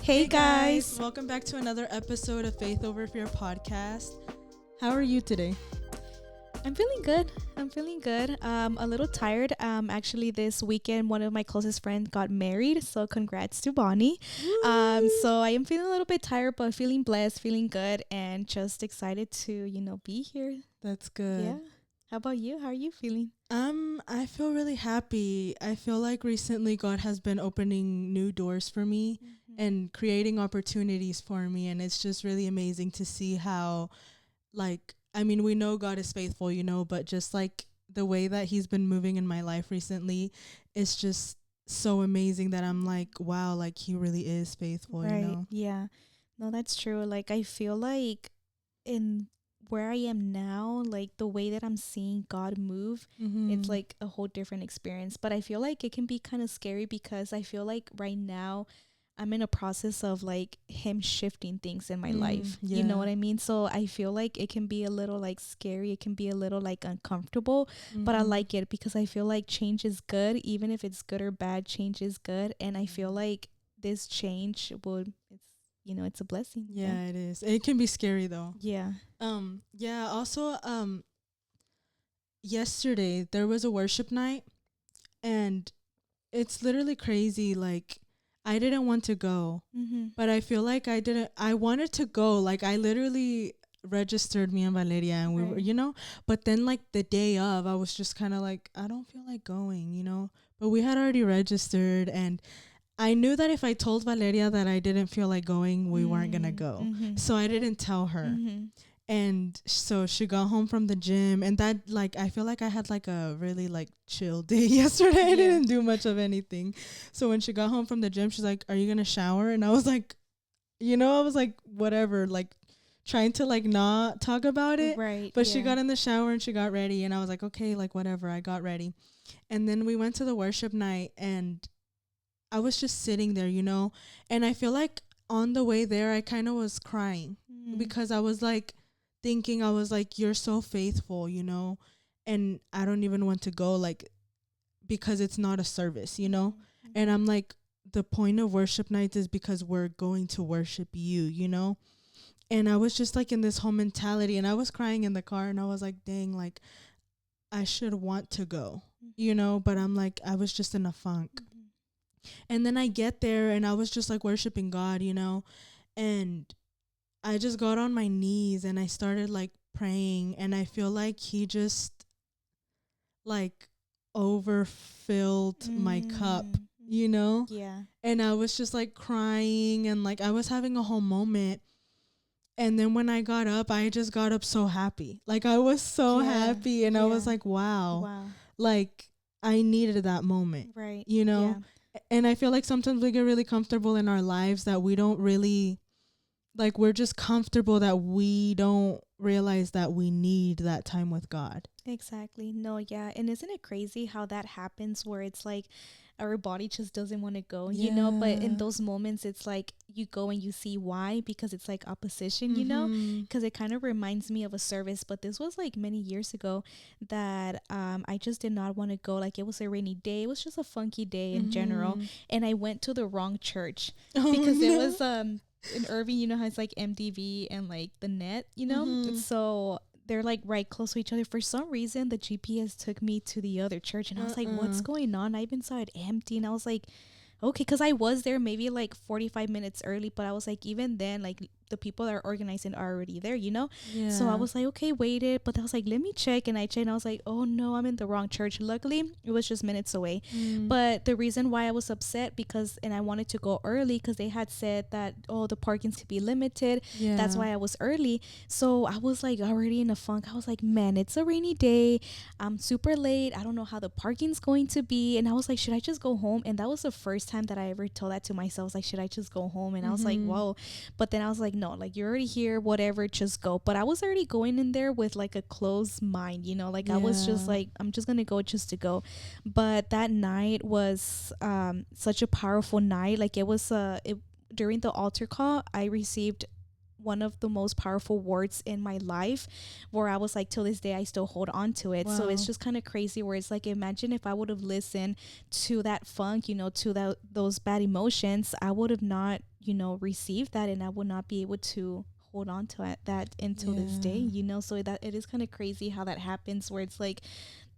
Hey guys. Welcome back to another episode of Faith Over Fear podcast. How are you today? I'm feeling good. A little tired. Actually this weekend one of my closest friends got married, so congrats to Bonnie. So I am feeling a little bit tired, but feeling blessed, feeling good, and just excited to, be here. That's good. Yeah. How about you? How are you feeling? I feel really happy. I feel like recently God has been opening new doors for me and creating opportunities for me, and it's just really amazing to see how, we know God is faithful, but just like the way that he's been moving in my life recently, it's just so amazing that I'm like, wow, like he really is faithful, Right. Yeah. No, that's true. Like I feel like in where I am now, like the way that I'm seeing God move, it's like a whole different experience. But I feel like it can be kind of scary because I feel like right now I'm in a process of like him shifting things in my life. Yeah. You know what I mean? So I feel like it can be a little like scary. It can be a little like uncomfortable, but I like it because I feel like change is good. Even if it's good or bad, change is good. And I feel like this change it's a blessing. Yeah, it is. It can be scary though. Yeah. Also, yesterday there was a worship night, and it's literally crazy. Like, I didn't want to go, but I feel like I wanted to go. Like, I literally registered me and Valeria, and we were, but then like the day of, I was just kind of like, I don't feel like going. But we had already registered, and I knew that if I told Valeria that I didn't feel like going, we weren't going to go. So I didn't tell her. And so she got home from the gym, and that, like, I feel like I had like a really like chill day yesterday. I didn't do much of anything. So when she got home from the gym, she's like, "Are you going to shower?" And I was like, whatever, like trying to like not talk about it. Right. But she got in the shower and she got ready, and I was like, okay, like whatever. I got ready. And then we went to the worship night, and I was just sitting there, and I feel like on the way there, I kind of was crying because I was like thinking, I was like, you're so faithful, and I don't even want to go, like, because it's not a service, and I'm like, the point of worship nights is because we're going to worship you, and I was just like in this whole mentality, and I was crying in the car, and I was like, dang, like I should want to go, but I'm like, I was just in a funk. And then I get there, and I was just like worshiping God, and I just got on my knees and I started like praying, and I feel like he just like overfilled my cup, Yeah. and I was just like crying, and like I was having a whole moment. And then when I got up, I just got up so happy. Like I was so happy, and I was like, wow. Like I needed that moment. Right. Yeah. And I feel like sometimes we get really comfortable in our lives that we don't really, like, we're just comfortable that we don't realize that we need that time with God. Exactly. No, yeah. And isn't it crazy how that happens where it's like our body just doesn't want to go, but in those moments it's like you go and you see why, because it's like opposition, because it kind of reminds me of a service, but this was like many years ago that I just did not want to go. Like it was a rainy day. It was just a funky day in general. And I went to the wrong church because it was in Irving, how it's like MDV and like the net, so they're like right close to each other. For some reason the GPS took me to the other church, and I was like, what's going on? I even saw it empty, and I was like, okay, because I was there maybe like 45 minutes early, but I was like, even then, like the people that are organizing are already there, so I was like, okay, waited, but I was like, let me check, and I checked, and I was like, oh no, I'm in the wrong church. Luckily it was just minutes away. But the reason why I was upset and I wanted to go early because they had said that the parkings could be limited. That's why I was early. So I was like already in a funk. I was like, man, it's a rainy day, I'm super late, I don't know how the parking's going to be. And I was like, should I just go home? And that was the first time that I ever told that to myself. I was like, should I just go home? And I was like, whoa. But then I was like, no, like you're already here, whatever, just go. But I was already going in there with like a closed mind, like I was just like, I'm just gonna go just to go. But that night was such a powerful night. Like it was during the altar call, I received one of the most powerful words in my life, where I was like, till this day I still hold on to it. Wow. So it's just kind of crazy, where it's like, imagine if I would have listened to that funk, to those bad emotions, I would have not receive that, and I would not be able to hold on to that until this day, Yeah. so that it is kind of crazy how that happens, where it's like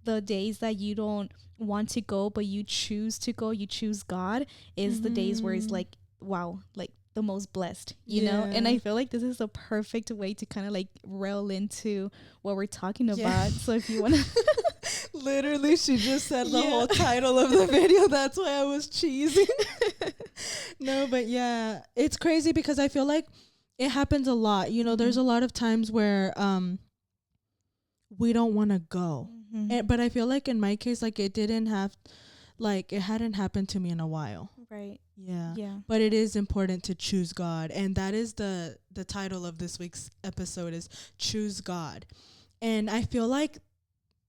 the days that you don't want to go but you choose to go, you choose God, is the days where it's Mm-hmm. like, wow, like the most blessed, and Yeah. I feel like this is a perfect way to kind of like rail into what we're talking Yeah. about. So if you want to Literally, she just said the yeah. whole title of the video. That's why I was cheesing. No, but yeah, it's crazy because I feel like it happens a lot. There's Mhm. a lot of times where we don't want to go. Mhm. But I feel like in my case, like it hadn't happened to me in a while. Right. Yeah. Yeah. But it is important to choose God. And that is the title of this week's episode is Choose God. And I feel like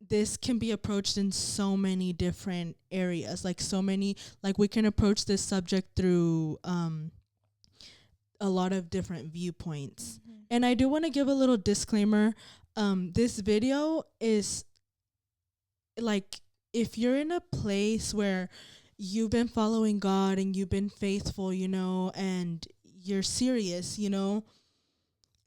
this can be approached in so many different areas. Like we can approach this subject through a lot of different viewpoints. Mhm. And I do want to give a little disclaimer. This video is like, if you're in a place where you've been following God and you've been faithful, and you're serious,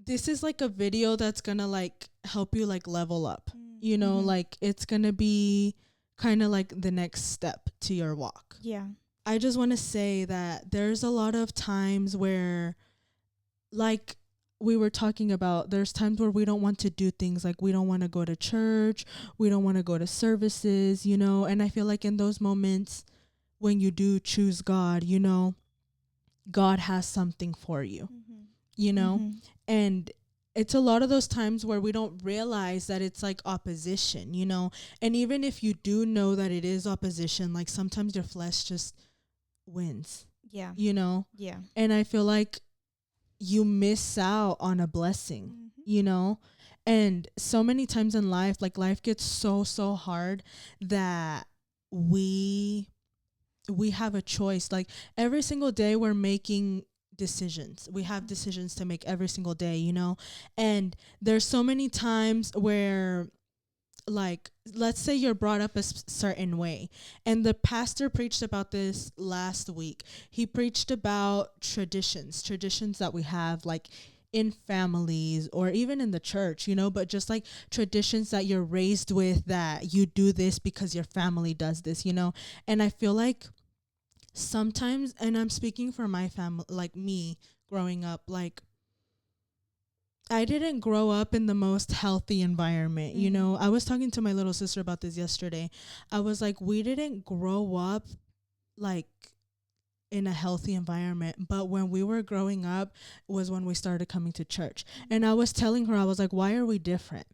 this is like a video that's gonna like help you like level up, Mhm. like it's gonna be kind of like the next step to your walk. Yeah. I just want to say that there's a lot of times where, like we were talking about, there's times where we don't want to do things, like we don't want to go to church, we don't want to go to services, and I feel like in those moments when you do choose God, God has something for you, Mhm. you know, Mhm. and it's a lot of those times where we don't realize that it's like opposition, and even if you do know that it is opposition, like sometimes your flesh just wins, Yeah. you know, Yeah. and I feel like you miss out on a blessing, Mhm. and so many times in life, like life gets so hard that we have a choice. Like every single day we're making decisions. We have decisions to make every single day, and there's so many times where, like, let's say you're brought up a certain way, and the pastor preached about this last week. He preached about traditions that we have, like in families or even in the church, but just like traditions that you're raised with, that you do this because your family does this, and I feel like sometimes, and I'm speaking for my family, like me growing up, like I didn't grow up in the most healthy environment. I was talking to my little sister about this yesterday. I was like, we didn't grow up like in a healthy environment, but when we were growing up was when we started coming to church. And I was telling her, I was like, why are we different?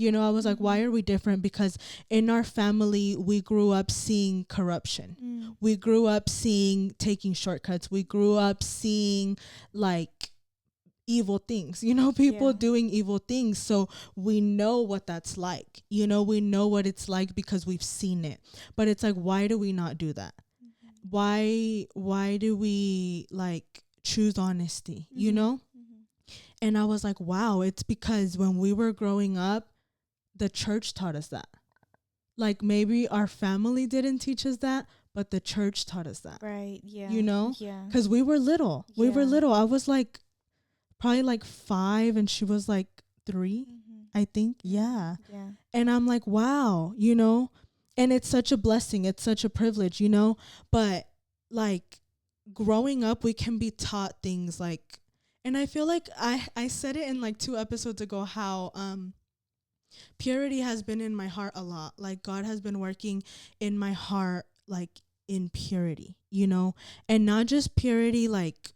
I was like, why are we different? Because in our family, we grew up seeing corruption. Mm. We grew up seeing taking shortcuts. We grew up seeing like evil things, people Yeah. doing evil things. So we know what that's like, we know what it's like because we've seen it. But it's like, why do we not do that? Why do we like choose honesty, And I was like, wow, it's because when we were growing up, the church taught us that. Like maybe our family didn't teach us that, but the church taught us that. Right. Yeah. Yeah. Because we were little. We were Yeah. little. I was like probably like 5 and she was like 3, I think. Yeah. Yeah. And I'm like, wow, and it's such a blessing. It's such a privilege, but like growing up, we can be taught things like, and I feel like I said it in like 2 episodes ago, how purity has been in my heart a lot. Like God has been working in my heart, like in purity, and not just purity, like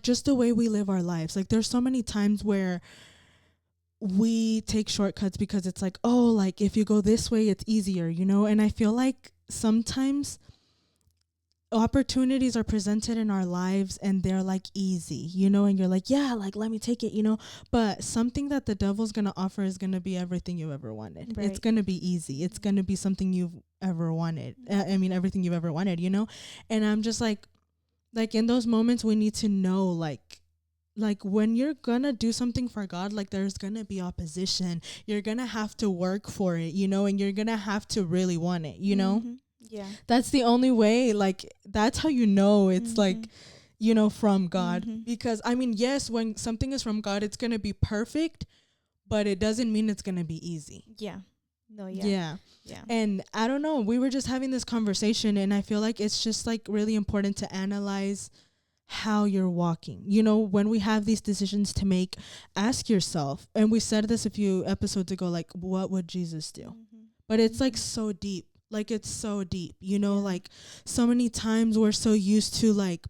just the way we live our lives. Like there's so many times where we take shortcuts because it's like, oh, like if you go this way, it's easier, and I feel like sometimes opportunities are presented in our lives and they're like easy, and you're like, yeah, like let me take it, but something that the devil's gonna offer is gonna be everything you ever wanted. Right. It's gonna be easy. It's gonna be something you've ever wanted. I mean, everything you've ever wanted, and I'm just like in those moments we need to know, like when you're gonna do something for God, like there's gonna be opposition. You're gonna have to work for it, and you're gonna have to really want it, Yeah. That's the only way. Like that's how it's like from God. Mm-hmm. Because I mean, yes, when something is from God, it's going to be perfect, but it doesn't mean it's going to be easy. Yeah. No, yeah. Yeah. Yeah. And I don't know, we were just having this conversation, and I feel like it's just like really important to analyze how you're walking. When we have these decisions to make, ask yourself, and we said this a few episodes ago, like, what would Jesus do? Mm-hmm. But it's like so deep. Like, it's so deep, Yeah. like so many times we're so used to like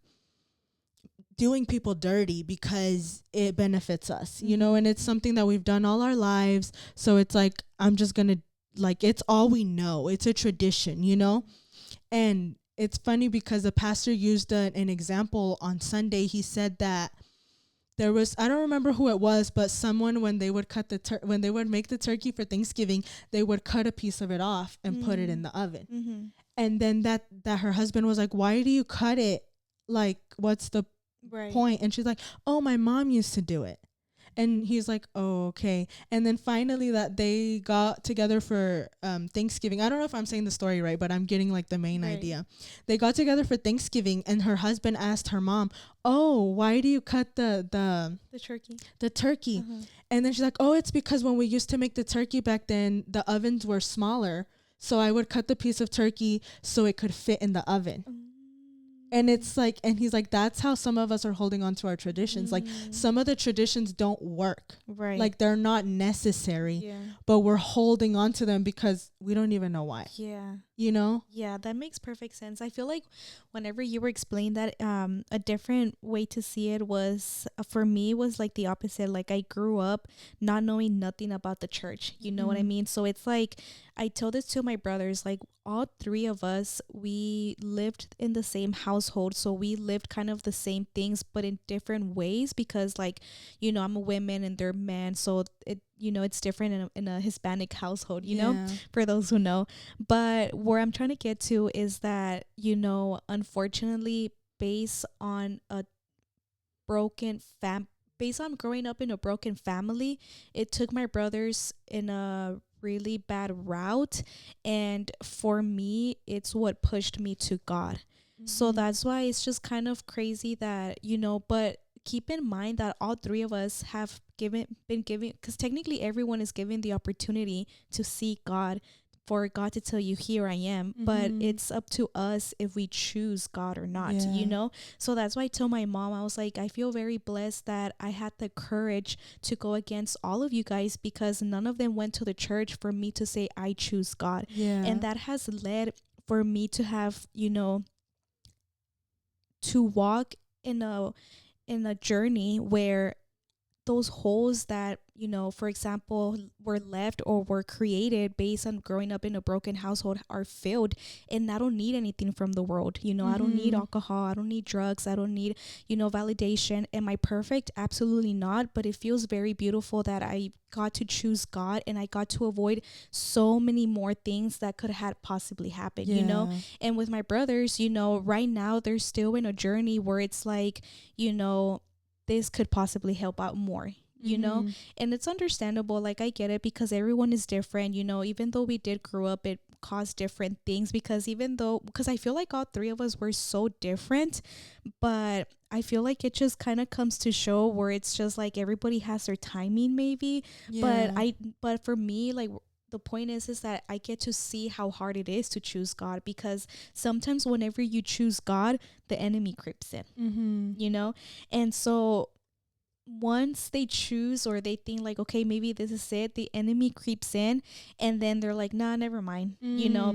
doing people dirty because it benefits us, and it's something that we've done all our lives. So it's like, I'm just going to, like, it's all we know. It's a tradition, And it's funny because the pastor used an example on Sunday. He said that there was, I don't remember who it was, but someone, when they would when they would make the turkey for Thanksgiving, they would cut a piece of it off and put it in the oven. Mm-hmm. And then that her husband was like, why do you cut it? Like, what's the Right. point? And she's like, oh, my mom used to do it. And he's like, oh, okay. And then finally that they got together for Thanksgiving. I don't know if I'm saying the story right, but I'm getting like the main idea. They got together for Thanksgiving, and her husband asked her mom, oh, why do you cut the turkey? The turkey. Uh-huh. And then she's like, oh, it's because when we used to make the turkey back then, the ovens were smaller. So I would cut the piece of turkey so it could fit in the oven. And it's like, and he's like, that's how some of us are holding on to our traditions. Like, some of the traditions don't work. Right. Like, they're not necessary, Yeah. but we're holding on to them because we don't even know why. Yeah. Yeah, that makes perfect sense. I feel like whenever you were explaining that, a different way to see it was, for me, was like the opposite. Like, I grew up not knowing nothing about the church. You know what I mean? So it's like, I told this to my brothers, like, all three of us, we lived in the same household. So we lived kind of the same things, but in different ways, because like, I'm a woman and they're men. So it's different in a Hispanic household, for those who know. But where I'm trying to get to is that, unfortunately, based on growing up in a broken family, it took my brothers in a really bad route. And for me, it's what pushed me to God. So that's why it's just kind of crazy that, but keep in mind that all three of us have been given, because technically everyone is given the opportunity to seek God, for God to tell you, here I am. But it's up to us if we choose God or not, So that's why I told my mom, I was like, I feel very blessed that I had the courage to go against all of you guys, because none of them went to the church for me to say, I choose God. And that has led for me to have, to walk in a journey where those holes that, for example, were left or were created based on growing up in a broken household are filled. And I don't need anything from the world. I don't need alcohol. I don't need drugs. I don't need, validation. Am I perfect? Absolutely not. But it feels very beautiful that I got to choose God, and I got to avoid so many more things that could have possibly happened, And with my brothers, right now they're still in a journey where it's like, this could possibly help out more, and it's understandable. Like, I get it, because everyone is different, even though we did grow up, it caused different things, because I feel like all three of us were so different, but I feel like it just kind of comes to show where it's just like everybody has their timing maybe. But for me, like, the point is that I get to see how hard it is to choose God, because sometimes whenever you choose God, the enemy creeps in, And so once they choose, or they think like, okay, maybe this is it, the enemy creeps in, and then they're like, nah, never mind,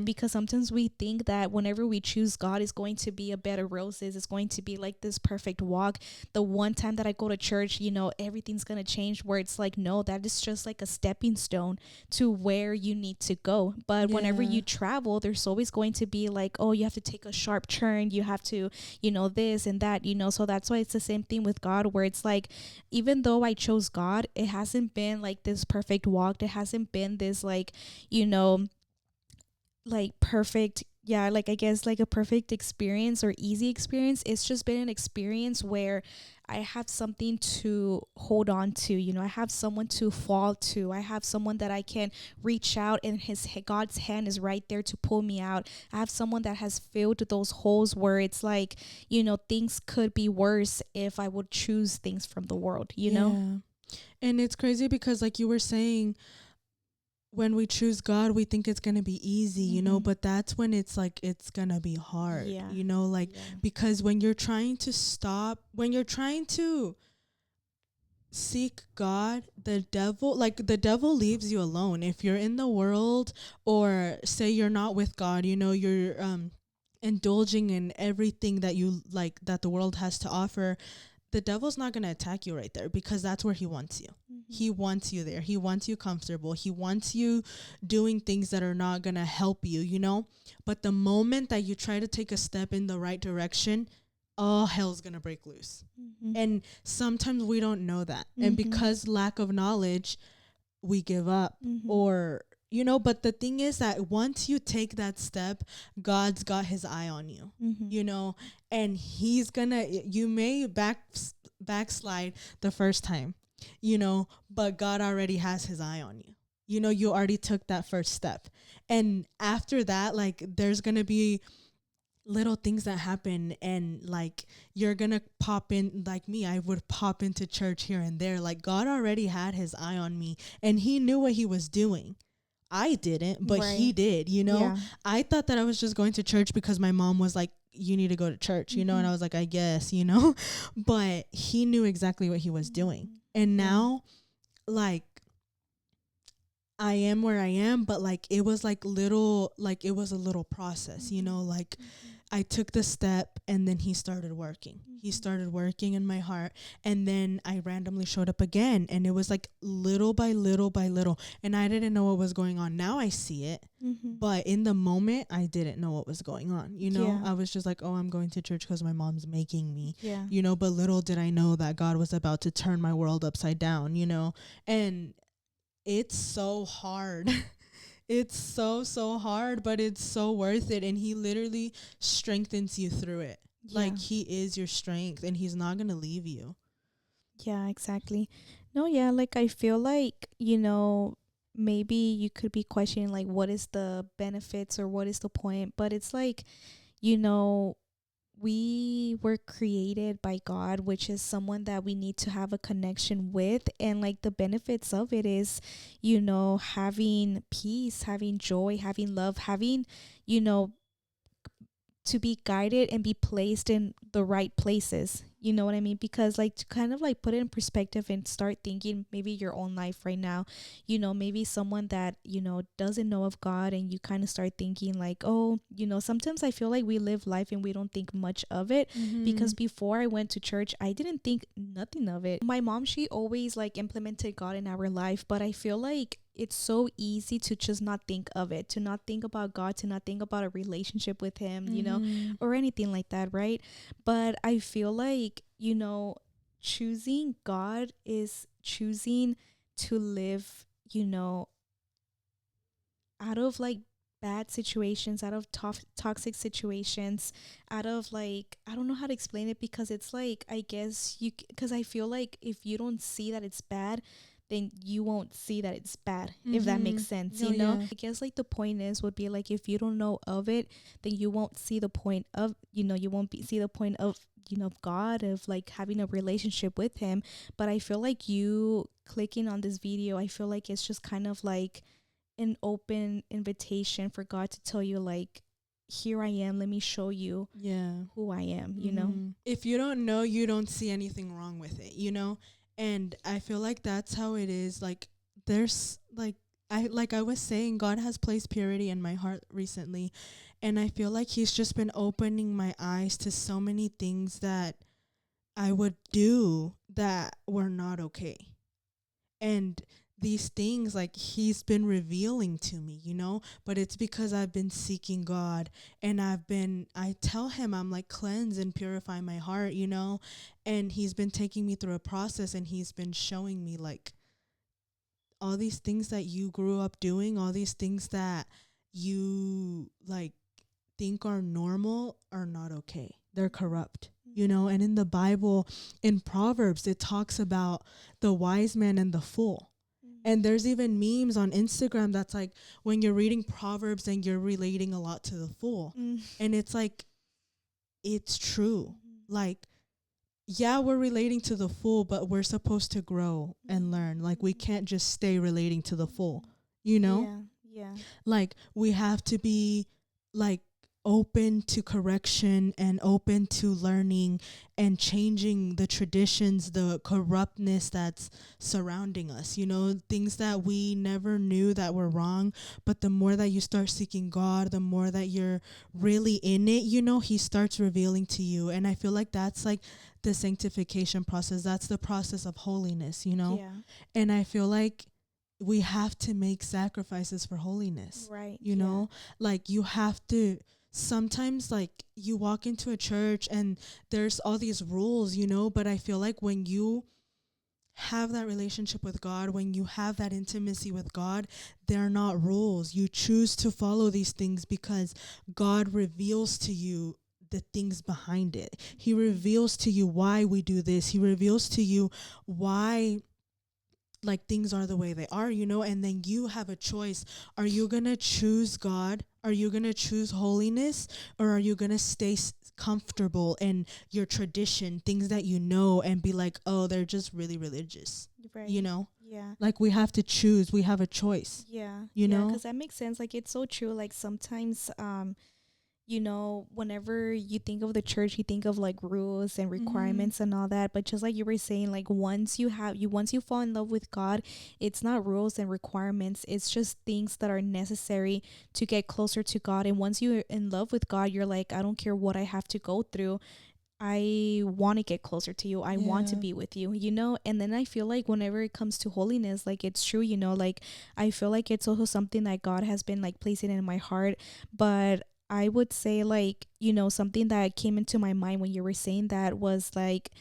because sometimes we think that whenever we choose God, is going to be a bed of roses, it's going to be like this perfect walk. The one time that I go to church, everything's gonna change, where it's like, no, that is just like a stepping stone to where you need to go. But whenever you travel, there's always going to be like, oh, you have to take a sharp turn, you have to, this and that, so that's why it's the same thing with God, where it's like, even though I chose God, it hasn't been like this perfect walk. It hasn't been this like, like perfect, like I guess like a perfect experience or easy experience. It's just been an experience where I have something to hold on to. I have someone to fall to. I have someone that I can reach out, and God's hand is right there to pull me out. I have someone that has filled those holes where it's like, things could be worse if I would choose things from the world. Yeah. And it's crazy because, like you were saying, when we choose God, we think it's going to be easy, but that's when it's like it's going to be hard, Yeah. like Yeah. because when you're trying to seek God, the devil leaves you alone. If you're in the world, or say you're not with God, you're indulging in everything that you like, that the world has to offer, the devil's not going to attack you right there, because that's where he wants you. He wants you there. He wants you comfortable. He wants you doing things that are not going to help you. But the moment that you try to take a step in the right direction, all hell's going to break loose. And sometimes we don't know that. And because lack of knowledge, we give up, or but the thing is that once you take that step, God's got his eye on you, and he's gonna, you may backslide the first time, but God already has his eye on you. You already took that first step. And after that, like, there's gonna be little things that happen, and like, you're gonna pop in, like me, I would pop into church here and there. Like, God already had his eye on me, and he knew what he was doing. I didn't, but he did. Yeah. I thought that I was just going to church because my mom was like, you need to go to church, and I was like, I guess, but he knew exactly what he was doing. And now, like, I am where I am, but like, it was like it was a little process, like, I took the step, and then he started working. He started working in my heart, and then I randomly showed up again, and it was like little by little by little, and I didn't know what was going on. Now I see it, but in the moment I didn't know what was going on. I was just like, oh, I'm going to church because my mom's making me. But little did I know that God was about to turn my world upside down. And it's so hard. It's so hard, but it's so worth it. And he literally strengthens you through it. Like, he is your strength, and he's not going to leave you. Yeah, exactly. No, yeah, like, I feel like, maybe you could be questioning, like, what is the benefits or what is the point? But it's like, you know, we were created by God, which is someone that we need to have a connection with. And like, the benefits of it is, having peace, having joy, having love, having, you know, to be guided and be placed in the right places. You know what I mean? Because like, to kind of like put it in perspective and start thinking maybe your own life right now, maybe someone that, doesn't know of God, and you kind of start thinking like, oh, sometimes I feel like we live life and we don't think much of it. Because before I went to church, I didn't think nothing of it. My mom, she always like implemented God in our life, but I feel like it's so easy to just not think of it, to not think about God, to not think about a relationship with him, or anything like that, right? But I feel like, choosing God is choosing to live, out of like bad situations, out of toxic situations, out of like, I don't know how to explain it, because it's like, I guess because I feel like if you don't see that it's bad, then you won't see that it's bad, if that makes sense. Yeah. I guess like the point would be like, if you don't know of it, then you won't see the point of, you won't see the point of, God, of like having a relationship with him. But I feel like you clicking on this video, I feel like it's just kind of like an open invitation for God to tell you like, here I am, let me show you who I am. If you don't know, you don't see anything wrong with it, and I feel like that's how it is. Like, there's I was saying, God has placed purity in my heart recently, and I feel like he's just been opening my eyes to so many things that I would do that were not okay. And these things, like, he's been revealing to me, but it's because I've been seeking God, and I tell him, I'm like, cleanse and purify my heart, and he's been taking me through a process, and he's been showing me like, all these things that you grew up doing, all these things that you like think are normal, are not okay. They're corrupt. you know. And in the Bible, in Proverbs, it talks about the wise man and the fool. And there's even memes on Instagram that's like when you're reading Proverbs and you're relating a lot to the fool. And it's like, it's true. Like, yeah, we're relating to the fool, but we're supposed to grow and learn. Like, we can't just stay relating to the fool, you know? Yeah. Like, we have to be like open to correction and open to learning and changing the traditions, the corruptness that's surrounding us, you know, things that we never knew that were wrong. But the more that you start seeking God, the more that you're really in it, you know, he starts revealing to you. And I feel like that's like the sanctification process. That's the process of holiness, you know? Yeah. And I feel like we have to make sacrifices for holiness. Right. You know, like you have to sometimes, like, you walk into a church and there's all these rules, you know, but I feel like when you have that relationship with God, when you have that intimacy with God, they're not rules. You choose to follow these things because God reveals to you the things behind it. He reveals to you why we do this. He reveals to you why, like, things are the way they are, you know, and then you have a choice. Are you going to choose God? Are you going to choose holiness? Or are you going to stay comfortable in your tradition, things that you know, and be like, oh, they're just really religious, Right. you know? Yeah. Like, we have to choose. We have a choice. Yeah. You know? Because that makes sense. Like, it's so true. Like, sometimes, you know, whenever you think of the church, you think of like rules and requirements and all that. But just like you were saying, like once you fall in love with God, it's not rules and requirements. It's just things that are necessary to get closer to God. And once you're in love with God, you're like, I don't care what I have to go through. I want to get closer to you. I want to be with you, you know? And then I feel like whenever it comes to holiness, like it's true, you know, like I feel like it's also something that God has been like placing in my heart. But I would say, like, you know, something that came into my mind when you were saying that was like,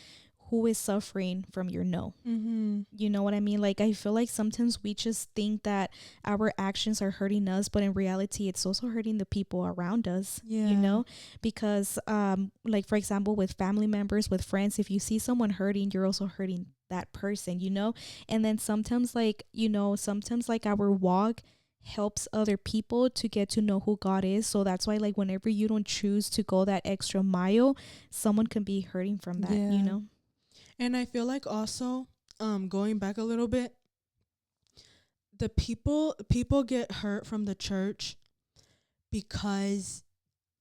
who is suffering from your no? You know what I mean? Like, I feel like sometimes we just think that our actions are hurting us, but in reality, it's also hurting the people around us, you know? Because, like, for example, with family members, with friends, if you see someone hurting, you're also hurting that person, you know? And then sometimes, like, you know, sometimes like our walk helps other people to get to know who God is. So that's why, like, whenever you don't choose to go that extra mile, someone can be hurting from that, you know? And I feel like also, going back a little bit, the people get hurt from the church because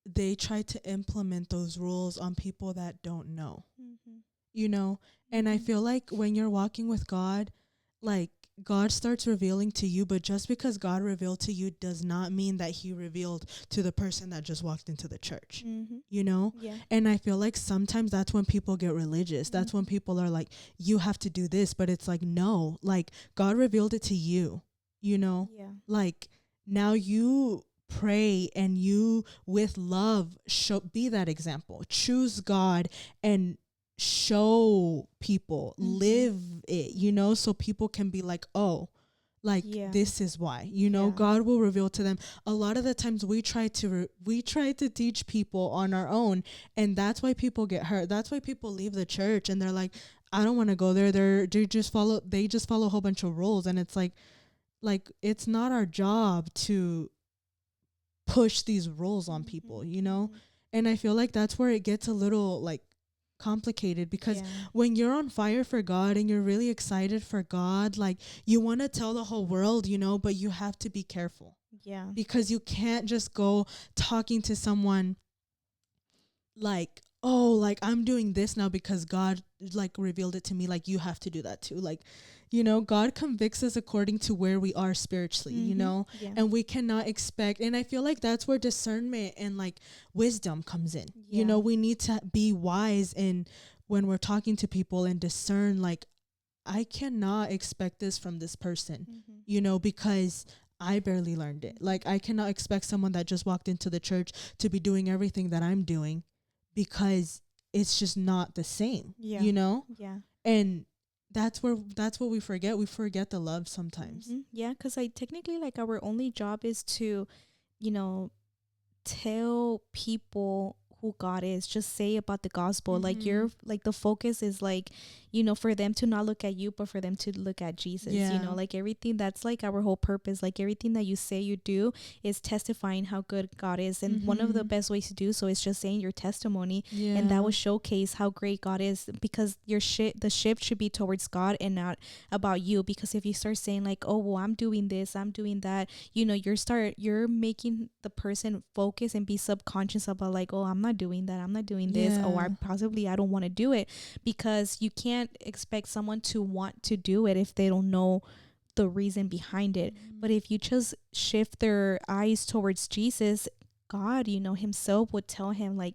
they try to implement those rules on people that don't know. You know? And I feel like when you're walking with God, like, God starts revealing to you, but just because God revealed to you does not mean that he revealed to the person that just walked into the church, you know? And I feel like sometimes that's when people get religious. That's when people are like, you have to do this, but it's like, no, like, God revealed it to you, you know? Like, now you pray and you with love be that example. Choose God and show people, live it, you know, so people can be like, oh, like, this is why, you know. God will reveal to them. A lot of the times we try to teach people on our own, and that's why people get hurt. That's why people leave the church and they're like, I don't want to go there. They just follow a whole bunch of rules, and it's like it's not our job to push these rules on people, you know. And I feel like that's where it gets a little like complicated, because when you're on fire for God and you're really excited for God, like, you want to tell the whole world, you know, but you have to be careful. Because you can't just go talking to someone like, oh, like, I'm doing this now because God like revealed it to me, like, you have to do that too. Like, you know, God convicts us according to where we are spiritually, you know, and we cannot expect. And I feel like that's where discernment and like wisdom comes in. You know, we need to be wise in when we're talking to people and discern, like, I cannot expect this from this person, you know, because I barely learned it. Like, I cannot expect someone that just walked into the church to be doing everything that I'm doing, because it's just not the same, you know? And that's what we forget. We forget the love sometimes. Because I technically, like, our only job is to, you know, tell people who God is. Just say about the gospel. Like Mm-hmm. like the focus is like, for them to not look at you, but for them to look at Jesus. Yeah. Like everything, that's like our whole purpose. Like everything that you say you do is testifying how good God is. And one of the Mm-hmm. best ways to do so is just saying your testimony, and that Yeah. will showcase how great God is, because the ship should be towards God and not about you. Because if you start saying like, oh well, I'm doing this, I'm doing that, you're making the person focus and be subconscious about like, oh, I'm not doing that, I'm not doing this, or Yeah. I don't want to do it. Because you can't expect someone to want to do it if they don't know the reason behind it. But if you just shift their eyes towards Jesus, God, himself would tell him like,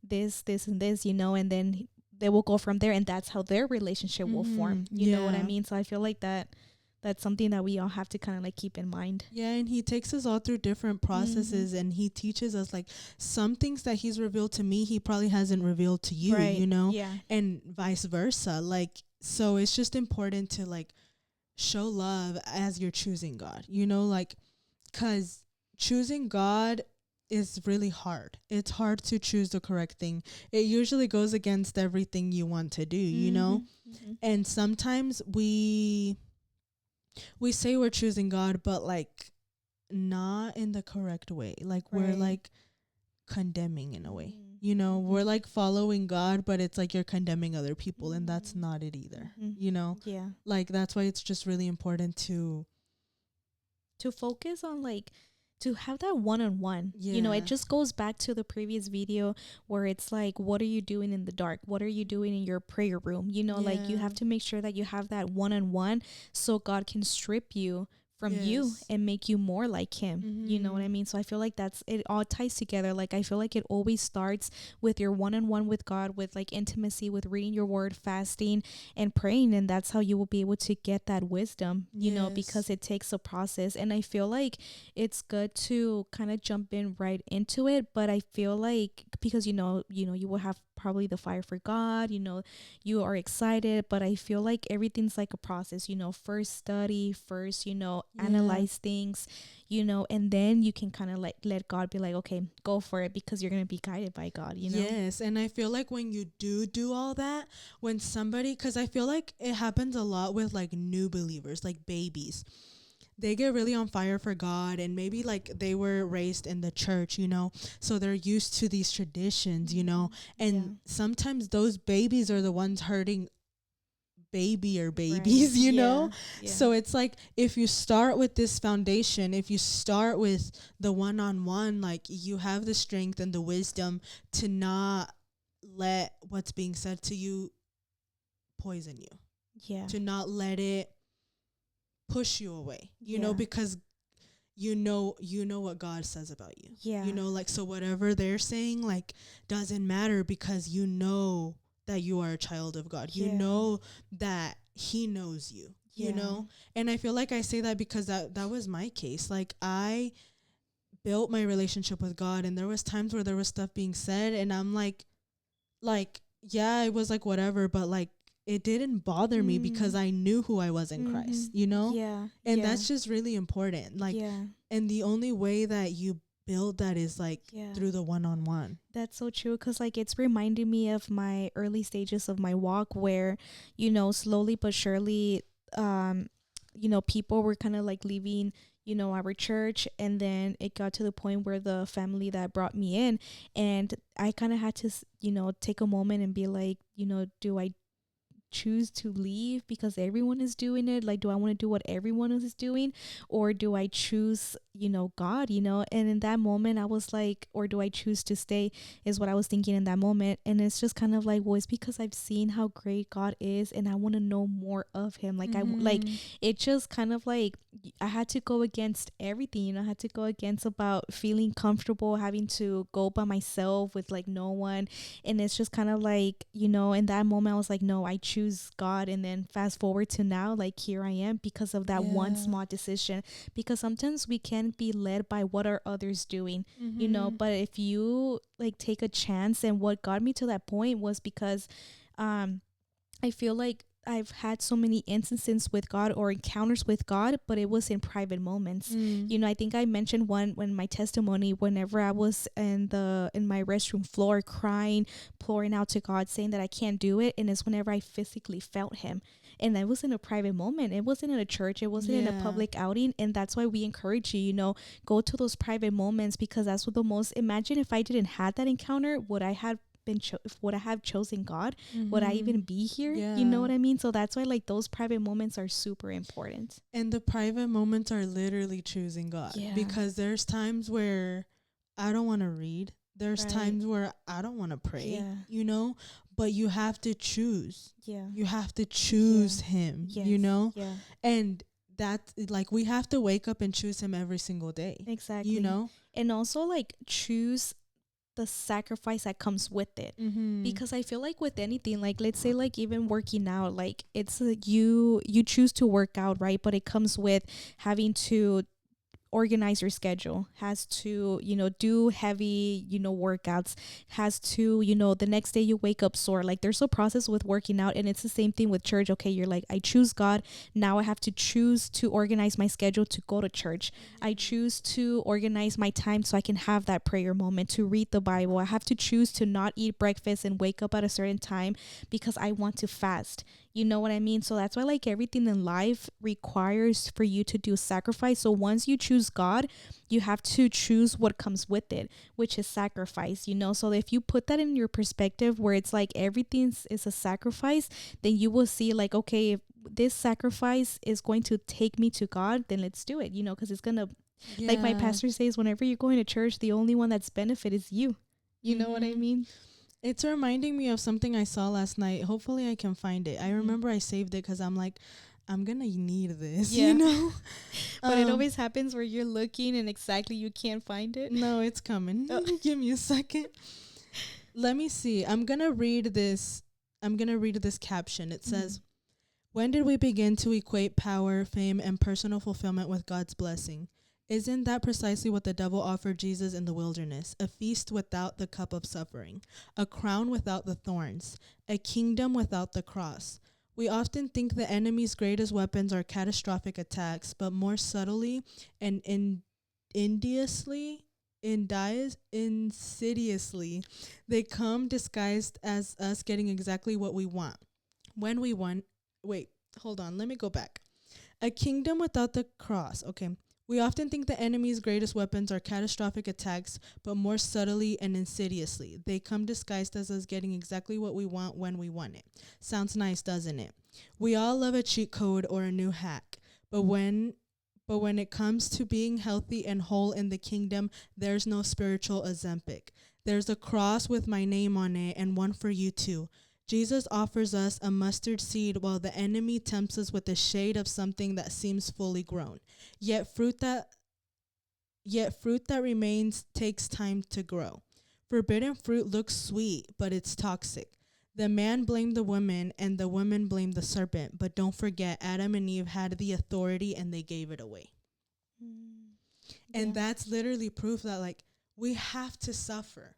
this and this, and then they will go from there, and that's how their relationship will Mm-hmm. form. You know what I Yeah. mean? So I feel like that's something that we all have to kind of like keep in mind. Yeah, and he takes us all through different Mm-hmm. processes, and he teaches us like some things that he's revealed to me, he probably hasn't revealed to you, Right. you know, Yeah. and vice versa. Like, so it's just important to like show love as you're choosing God, like, because choosing God is really hard. It's hard to choose the correct thing. It usually goes against everything you want to do, Mm-hmm. Mm-hmm. and sometimes we say we're choosing God, but like not in the correct way. Like we're Right. like condemning in a way. Mm-hmm. We're like following God, but it's like you're condemning other people, and that's Mm-hmm. not it either. Mm-hmm. Yeah. Like that's why it's just really important To focus on like, to have that one-on-one. It yeah. just goes back to the previous video where it's like, what are you doing in the dark, what are you doing in your prayer room? Like you Yeah. have to make sure that you have that one-on-one, so God can strip you from you Yes. and make you more like him. You know what Mm-hmm. I mean? So I feel like that's it, all ties together. Like I feel like it always starts with your one-on-one with God, with like intimacy, with reading your word, fasting and praying, and that's how you will be able to get that wisdom, Yes. because it takes a process. And I feel like it's good to kind of jump in right into it, but I feel like, because you will have probably the fire for God, you are excited, but I feel like everything's like a process. First study, first Yeah. analyze things, and then you can kind of like let God be like, okay, go for it, because you're going to be guided by God. Yes, and I feel like when you do all that, when somebody, because I feel like it happens a lot with like new believers, like babies, they get really on fire for God, and maybe like they were raised in the church, so they're used to these traditions, Yeah. and sometimes those babies are the ones hurting baby or Right. babies, Yeah. Yeah. so it's like if you start with this foundation, if you start with the one-on-one, like you have the strength and the wisdom to not let what's being said to you poison you, Yeah. to not let it push you away, Yeah. because you know what God says about you. Yeah. Like, so whatever they're saying like doesn't matter, because you know that you are a child of God. You Yeah. know that he knows you, Yeah. And I feel like I say that because that was my case. Like I built my relationship with God, and there was times where there was stuff being said, and I'm like yeah, it was like whatever, but like it didn't bother me because Mm. I knew who I was in Mm-hmm. Christ, Yeah. and Yeah. that's just really important. Like, Yeah. and the only way that you build that is like Yeah. through the one-on-one. That's so true, because like it's reminding me of my early stages of my walk, where slowly but surely, um people were kind of like leaving our church, and then it got to the point where the family that brought me in, and I kind of had to take a moment and be like, do I choose to leave because everyone is doing it? Like, do I want to do what everyone else is doing, or do I choose God? And in that moment I was like, or do I choose to stay, is what I was thinking in that moment. And it's just kind of like, well, it's because I've seen how great God is, and I want to know more of him. Like like Mm-hmm. it just kind of like, I had to go against everything. I had to go against about feeling comfortable having to go by myself with like no one. And it's just kind of like, in that moment I was like, no, I choose God. And then fast forward to now, like here I am, because of that one Yeah. small decision. Because sometimes we can be led by what are others doing, Mm-hmm. but if you like take a chance. And what got me to that point was because I feel like I've had so many instances with God or encounters with God, but it was in private moments. You know, I think I mentioned one when my testimony, whenever I was in my restroom floor crying, pouring out to God, saying that I can't do it, and it's whenever I physically felt Him. And that was in a private moment. It wasn't in a church. It wasn't in a public outing. And that's why we encourage you, you know, go to those private moments, because that's what the most, imagine if I didn't have that encounter, would I have would I have chosen God? Would I even be here? You know what I mean? So that's why like those private moments are super important. And the private moments are literally choosing God, because there's times where I don't want to read. There's times where I don't want to pray, you know, but you have to choose. You have to choose Him, you know? And that's like, we have to wake up and choose Him every single day. Exactly. You know? And also like choose the sacrifice that comes with it, because I feel like with anything, like let's say like even working out, like it's you choose to work out, right? But it comes with having to organize your schedule, has to, you know, do heavy, you know, workouts, has to, you know, the next day you wake up sore. Like there's a process with working out, and it's the same thing with church. Okay, you're like, I choose God. Now I have to choose to organize my schedule to go to church. I choose to organize my time so I can have that prayer moment, to read the Bible. I have to choose to not eat breakfast and wake up at a certain time because I want to fast. You know what I mean? So that's why like everything in life requires for you to do sacrifice. So once you choose God, you have to choose what comes with it, which is sacrifice, you know? So if you put that in your perspective where it's like everything is a sacrifice, then you will see like, okay, if this sacrifice is going to take me to God, then let's do it, you know, because it's going to, like my pastor says, whenever you're going to church, the only one that's benefit is you. You know what I mean? It's reminding me of something I saw last night. Hopefully I can find it. I remember I saved it because I'm like, I'm going to need this, you know? But it always happens where you're looking and exactly you can't find it. No, it's coming. Give me a second. Let me see. I'm going to read this caption. It says, when did we begin to equate power, fame, and personal fulfillment with God's blessing? Isn't that precisely what the devil offered Jesus in the wilderness? A feast without the cup of suffering, a crown without the thorns, a kingdom without the cross. We often think the enemy's greatest weapons are catastrophic attacks, but more subtly and insidiously, they come disguised as us getting exactly what we want. When we want, wait, hold on, let me go back. A kingdom without the cross, okay. We often think the enemy's greatest weapons are catastrophic attacks, but more subtly and insidiously, they come disguised as us getting exactly what we want when we want it. Sounds nice, doesn't it? We all love a cheat code or a new hack, but when it comes to being healthy and whole in the kingdom, there's no spiritual Ozempic. There's a cross with my name on it, and one for you too. Jesus offers us a mustard seed while the enemy tempts us with a shade of something that seems fully grown. Yet fruit that remains takes time to grow. Forbidden fruit looks sweet, but it's toxic. The man blamed the woman and the woman blamed the serpent, but don't forget Adam and Eve had the authority and they gave it away. And that's literally proof that like we have to suffer.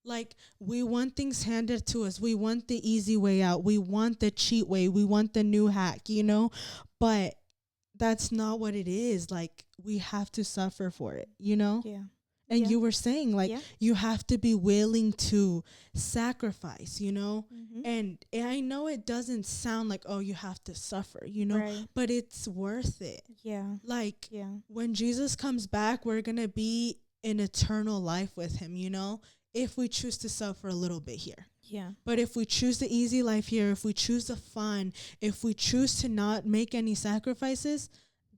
Like, we want things handed to us. We want the easy way out. We want the cheat way. We want the new hack, you know? But that's not what it is. Like, we have to suffer for it, you know? Yeah. And you were saying, like, you have to be willing to sacrifice, you know? And I know it doesn't sound like, oh, you have to suffer, you know? Right. But it's worth it. Yeah. Like, when Jesus comes back, we're going to be in eternal life with him, you know? If we choose to suffer a little bit here. Yeah. But if we choose the easy life here, if we choose the fun, if we choose to not make any sacrifices,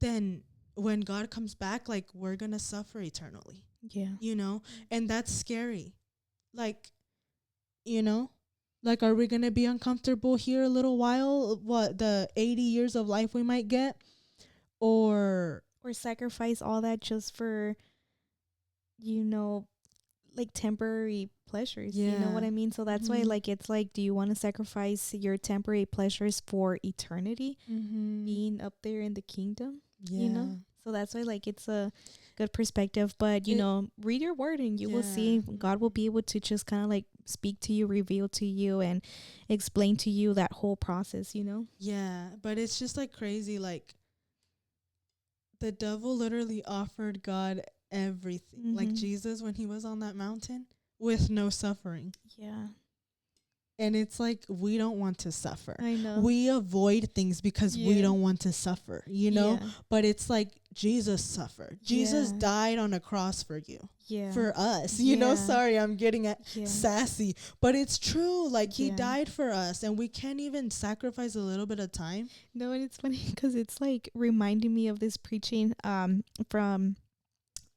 then when God comes back, like, we're going to suffer eternally. Yeah. You know? And that's scary. Like, you know? Like, are we going to be uncomfortable here a little while? What, the 80 years of life we might get? Or sacrifice all that just for, you know, like temporary pleasures. You know what I mean? So that's why like it's like, do you want to sacrifice your temporary pleasures for eternity, being up there in the kingdom? You know? So that's why like it's a good perspective. But you It, know, read your word and you will yeah. see God will be able to just kind of like speak to you, reveal to you, and explain to you that whole process. You know. Yeah, but it's just like crazy. Like the devil literally offered God everything. Like Mm-hmm. Jesus when he was on that mountain with no suffering. Yeah, And it's like we don't want to suffer. I know. We avoid things because we Yeah. don't want to suffer, you know? Yeah. But it's like Jesus suffered. Jesus Yeah. died on a cross for you. Yeah. For us, you know, Yeah. sorry, I'm getting Yeah. sassy, but it's true. Like he Yeah. died for us, and we can't even sacrifice a little bit of time. No, and it's funny because it's like reminding me of this preaching from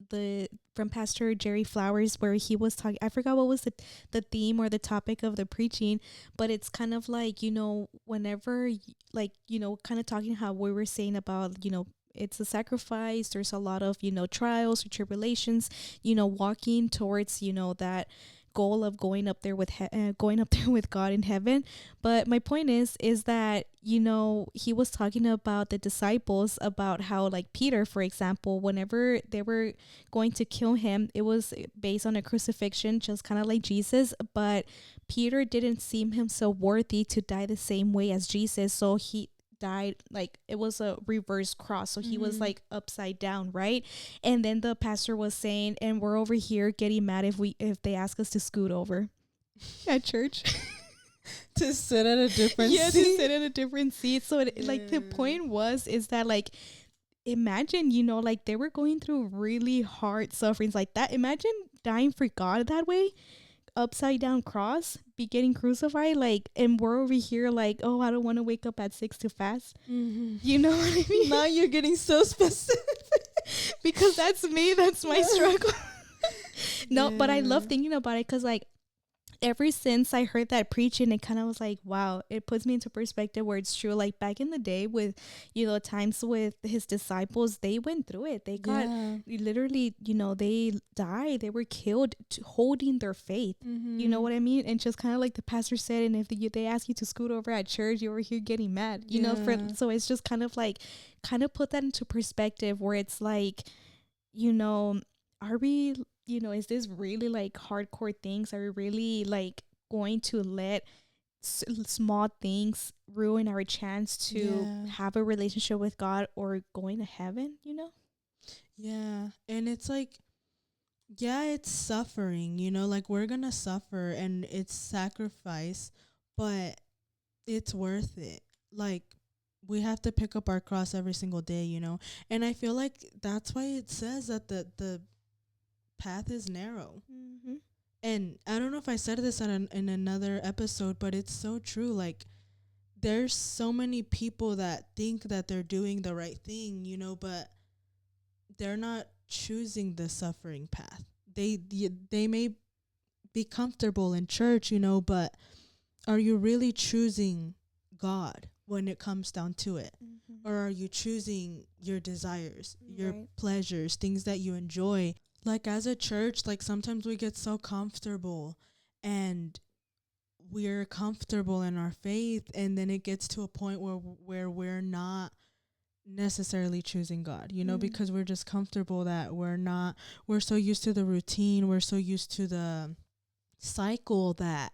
the from Pastor Jerry Flowers where he was talking. I forgot what was the theme or the topic of the preaching, but it's kind of like, you know, whenever like, you know, kind of talking how we were saying about, you know, it's a sacrifice, there's a lot of, you know, trials or tribulations, you know, walking towards, you know, that goal of going up there with going up there with God in heaven. But my point is that, you know, he was talking about the disciples, about how like Peter, for example, whenever they were going to kill him, it was based on a crucifixion, just kind of like Jesus. But Peter didn't seem him so worthy to die the same way as Jesus, so he died like it was a reverse cross, so he was like upside down, right? And then the pastor was saying, and we're over here getting mad if they ask us to scoot over at church. To sit at a different Yeah, to seat. sit in a different seat. So like the point was is that like imagine, you know, like they were going through really hard sufferings like that. Imagine dying for God that way, upside down cross, be getting crucified, like, and we're over here like, oh, I don't want to wake up at 6 to fast. You know what I mean? Now you're getting so specific. Because that's me, that's my struggle. No, but I love thinking about it because like ever since I heard that preaching, it kind of was like, wow, it puts me into perspective where it's true. Like back in the day with, you know, times with his disciples, they went through it. They got literally, you know, they died. They were killed holding their faith. You know what I mean? And just kind of like the pastor said, and if they ask you to scoot over at church, you're over here getting mad, you know, so it's just kind of like, kind of put that into perspective where it's like, you know, are we, you know, is this really like hardcore things? Are we really like going to let small things ruin our chance to have a relationship with God or going to heaven, you know? Yeah. And it's like, yeah, it's suffering, you know, like we're gonna suffer and it's sacrifice, but it's worth it. Like we have to pick up our cross every single day, you know. And I feel like that's why it says that the path is narrow. And I don't know if I said this in another episode, but it's so true. Like there's so many people that think that they're doing the right thing, you know, but they're not choosing the suffering path. They may be comfortable in church, you know, but are you really choosing God when it comes down to it? Or are you choosing your desires, your pleasures, things that you enjoy? Like as a church, like sometimes we get so comfortable and we're comfortable in our faith, and then it gets to a point where we're not necessarily choosing God, you know, because we're just comfortable that we're so used to the routine, we're so used to the cycle that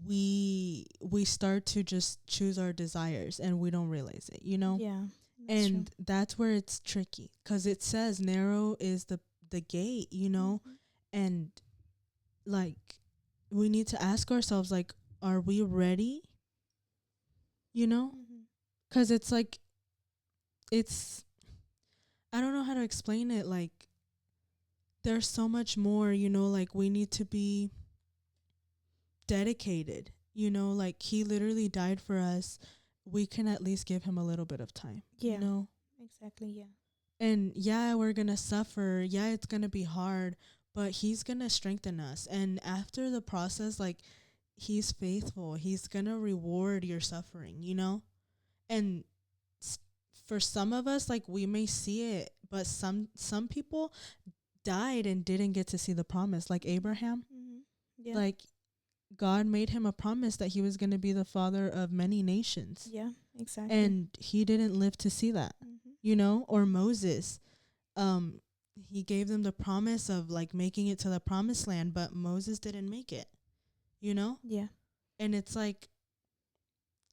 we start to just choose our desires and we don't realize it, you know? Yeah. And that's where it's tricky, because it says narrow is the gate, you know? And like we need to ask ourselves, like, are we ready? You know? Because it's like, it's, I don't know how to explain it. Like, there's so much more, you know, like we need to be dedicated, you know, like he literally died for us. We can at least give him a little bit of time, you know? Exactly, yeah. And yeah, we're going to suffer. Yeah, it's going to be hard, but he's going to strengthen us. And after the process, like he's faithful. He's going to reward your suffering, you know? And for some of us, like we may see it, but some people died and didn't get to see the promise, like Abraham. Yeah. Like God made him a promise that he was going to be the father of many nations. Yeah, exactly. And he didn't live to see that. or Moses. He gave them the promise of like making it to the promised land, but Moses didn't make it, you know? Yeah. And it's like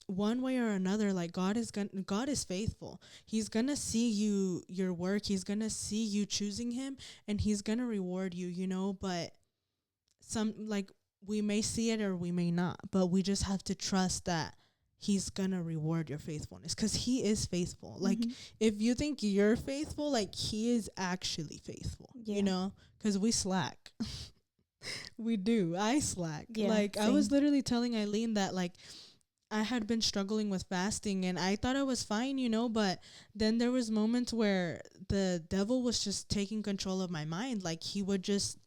one way or another, like God is faithful. He's gonna see your work. He's gonna see you choosing him, and he's gonna reward you, but some, like, we may see it or we may not, but we just have to trust that he's gonna reward your faithfulness, because he is faithful. Like, if you think you're faithful, like, he is actually faithful. Yeah. Because we slack. We do. I slack. Yeah, Like, I same. was literally telling Eileen that, like, I had been struggling with fasting and I thought I was fine, but then there was moments where the devil was just taking control of my mind. Like, he would just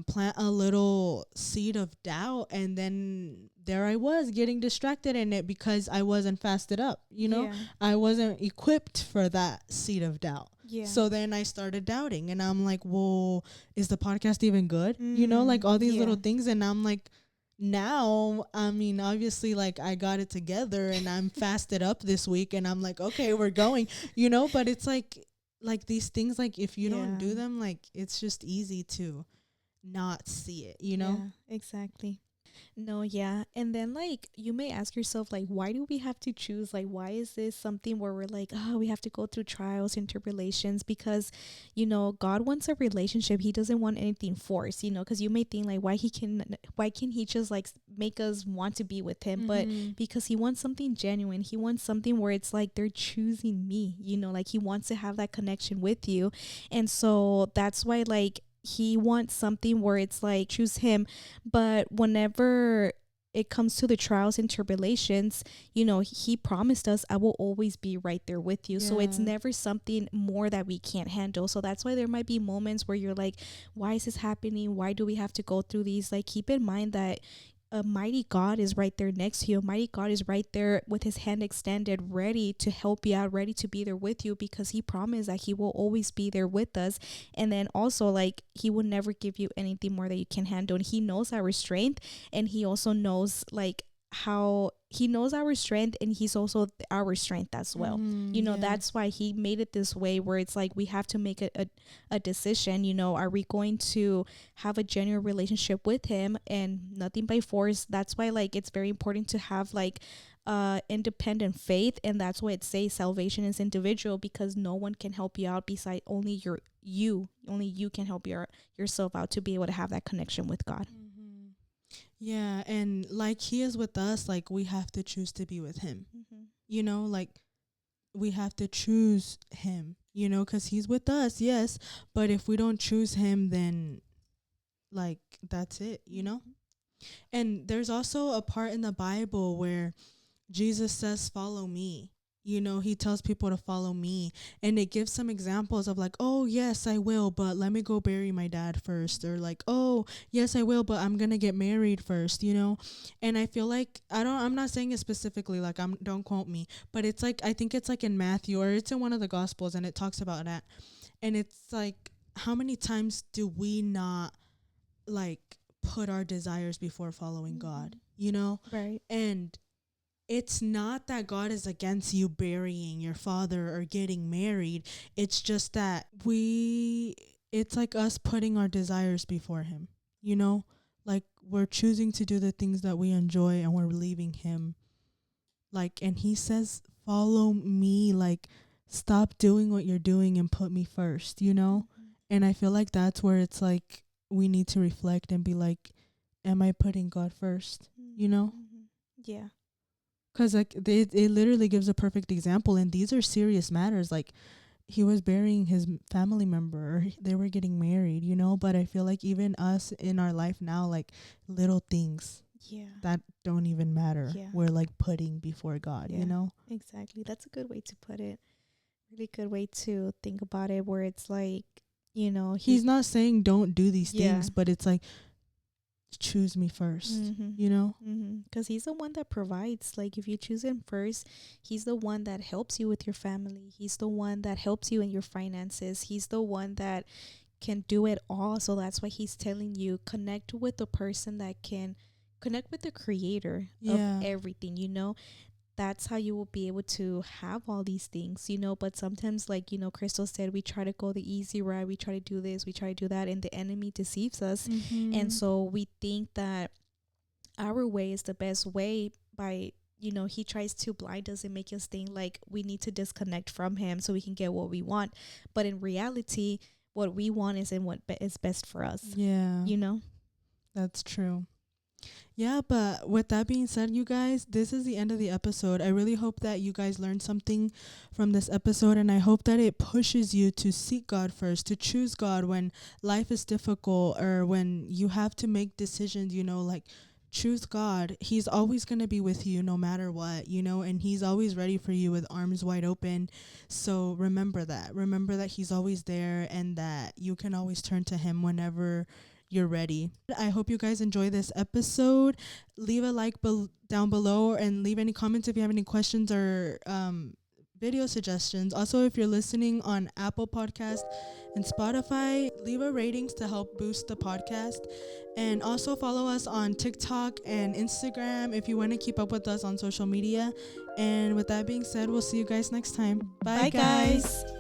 plant a little seed of doubt, and then there I was getting distracted in it because I wasn't fasted up. Yeah. I wasn't equipped for that seed of doubt. Yeah. So then I started doubting, and I'm like, well, is the podcast even good? Like all these little things. And I'm like, now, I mean, obviously, like, I got it together and I'm fasted up this week, and I'm like, okay, we're going, but it's like these things, like, if you don't do them, like, it's just easy to not see it, Yeah, exactly. No, yeah. And then, like, you may ask yourself, like, why do we have to choose? Like, why is this something where we're like, oh, we have to go through trials and tribulations? Because, God wants a relationship. He doesn't want anything forced, because you may think, like, why can he just, like, make us want to be with him? But because he wants something genuine. He wants something where it's like, they're choosing me, like, he wants to have that connection with you. And so that's why, like, he wants something where it's like, choose him. But whenever it comes to the trials and tribulations, he promised us, I will always be right there with you. So it's never something more that we can't handle. So that's why there might be moments where you're like, why is this happening? Why do we have to go through these? Like, keep in mind that a mighty God is right there next to you. A mighty God is right there with his hand extended, ready to help you out, ready to be there with you, because he promised that he will always be there with us. And then also, like, he will never give you anything more that you can handle. And he knows our strength, and he also knows, like, how he knows our strength, and he's also our strength as well. That's why he made it this way, where it's like, we have to make a decision. Are we going to have a genuine relationship with him, and nothing by force? That's why, like, it's very important to have, like, independent faith. And that's why it says salvation is individual, because no one can help you out beside only you can help yourself out to be able to have that connection with God. Yeah, and like, he is with us, like, we have to choose to be with him. Like, we have to choose him, because he's with us, yes, but if we don't choose him, then, like, that's it. And there's also a part in the Bible where Jesus says, follow me. He tells people to follow me, and it gives some examples of, like, oh yes, I will, but let me go bury my dad first, or like, oh yes, I will, but I'm gonna get married first. And I feel like, I'm not saying it specifically, like, don't quote me, but it's like, I think it's like in Matthew, or it's in one of the Gospels, and it talks about that. And it's like, how many times do we not, like, put our desires before following God? Right. And it's not that God is against you burying your father or getting married. It's just that it's like us putting our desires before him, like, we're choosing to do the things that we enjoy, and we're leaving him. Like, and he says, follow me, like, stop doing what you're doing and put me first, And I feel like that's where it's like, we need to reflect and be like, am I putting God first? Yeah. Because, like, it literally gives a perfect example, and these are serious matters. Like, he was burying his family member, or they were getting married, but I feel like even us in our life now, like, little things that don't even matter, we're, like, putting before God. Exactly. That's a good way to put it. Really good way to think about it, where it's like, he's not saying don't do these things, but it's like, choose me first. Because he's the one that provides. Like, if you choose him first, he's the one that helps you with your family. He's the one that helps you in your finances. He's the one that can do it all. So that's why he's telling you, connect with the person that can connect with the creator of everything. that's how you will be able to have all these things, you know. But sometimes, like, you know, Crystal said, we try to go the easy route, we try to do this, we try to do that, and the enemy deceives us. And so we think that our way is the best way by, you know, he tries to blind us and make us think like we need to disconnect from him so we can get what we want. But in reality, what we want is in what is best for us. Yeah, You know? that's true. Yeah, but with that being said, you guys, this is the end of the episode. I really hope that you guys learned something from this episode, and I hope that it pushes you to seek God first, to choose God when life is difficult or when you have to make decisions, you know, like choose God. He's always going to be with you no matter what, you know, and he's always ready for you with arms wide open. So remember that. Remember that he's always there and that you can always turn to him whenever you're ready. I hope you guys enjoy this episode. Leave a like down below and leave any comments if you have any questions or video suggestions. Also, if you're listening on Apple Podcast and Spotify, leave a ratings to help boost the podcast. And also follow us on TikTok and Instagram if you want to keep up with us on social media. And with that being said, we'll see you guys next time. Bye, Bye, guys. guys.